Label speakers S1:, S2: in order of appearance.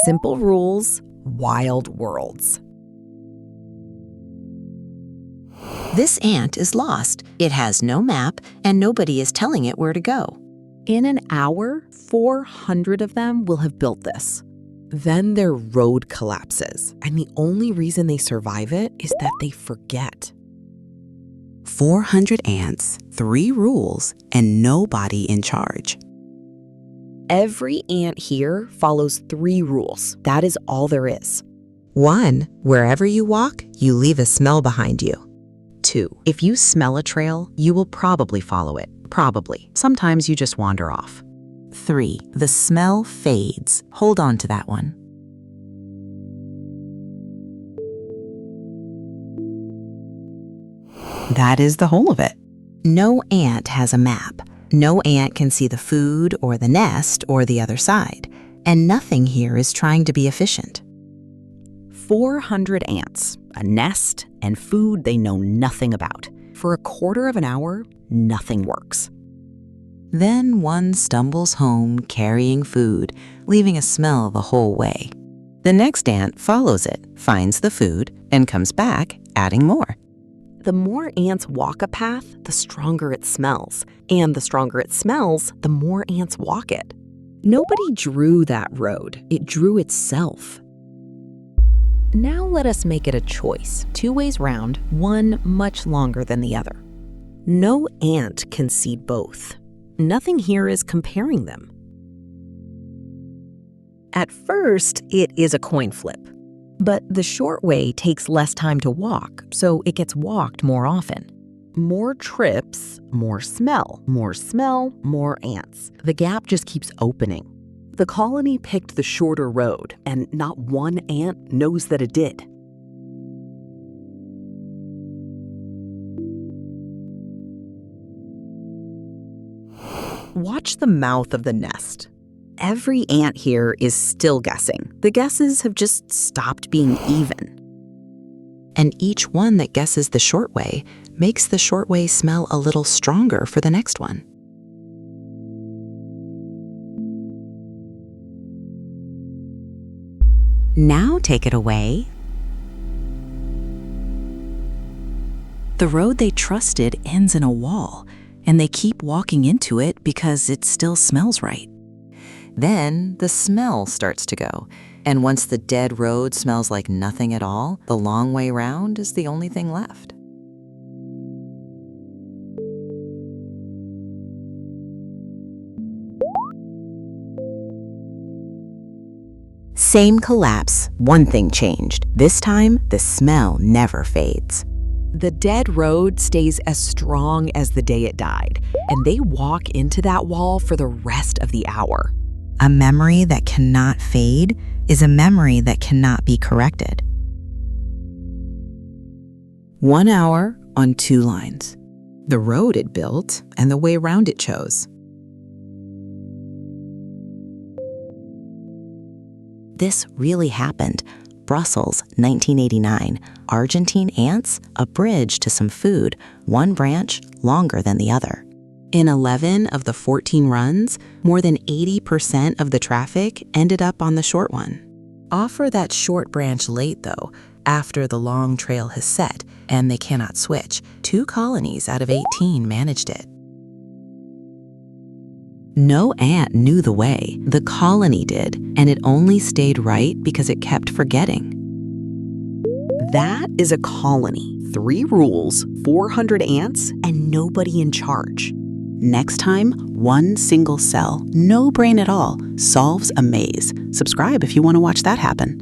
S1: Simple rules, wild worlds.
S2: This ant is lost. It has no map, and nobody is telling it where to go.
S1: In an hour, 400 of them will have built this. Then their road collapses, and the only reason they survive it is that they forget.
S3: 400 ants, 3 rules, and nobody in charge.
S1: Every ant here follows 3 rules. That is all there is.
S2: 1. Wherever you walk, you leave a smell behind you.
S4: 2. If you smell a trail, you will probably follow it. Probably. Sometimes you just wander off.
S2: 3. The smell fades. Hold on to that one.
S3: That is the whole of it.
S2: No ant has a map. No ant can see the food or the nest or the other side. And nothing here is trying to be efficient.
S4: 400 ants, a nest, and food they know nothing about. For a quarter of an hour, nothing works.
S2: Then one stumbles home carrying food, leaving a smell the whole way. The next ant follows it, finds the food, and comes back, adding more.
S1: The more ants walk a path, the stronger it smells. And the stronger it smells, the more ants walk it. Nobody drew that road. It drew itself. Now let us make it a choice. 2 ways round, one much longer than the other. No ant can see both. Nothing here is comparing them. At first, it is a coin flip. But the short way takes less time to walk, so it gets walked more often. More trips, more smell, more ants. The gap just keeps opening. The colony picked the shorter road, and not one ant knows that it did. Watch the mouth of the nest. Every ant here is still guessing. The guesses have just stopped being even.
S2: And each one that guesses the short way makes the short way smell a little stronger for the next one.
S4: Now take it away. The road they trusted ends in a wall, and they keep walking into it because it still smells right.
S2: Then the smell starts to go, and once the dead road smells like nothing at all, the long way round is the only thing left. Same collapse, one thing changed. This time, the smell never fades.
S1: The dead road stays as strong as the day it died, and they walk into that wall for the rest of the hour.
S2: A memory that cannot fade is a memory that cannot be corrected. 1 hour on 2 lines. The road it built and the way round it chose. This really happened. Brussels, 1989. Argentine ants, a bridge to some food, one branch longer than the other. In 11 of the 14 runs, more than 80% of the traffic ended up on the short one. Offer that short branch late, though, after the long trail has set and they cannot switch. 2 colonies out of 18 managed it. No ant knew the way. The colony did, and it only stayed right because it kept forgetting.
S1: That is a colony. 3 rules, 400 ants, and nobody in charge.
S3: Next time, one single cell, no brain at all, solves a maze. Subscribe if you want to watch that happen.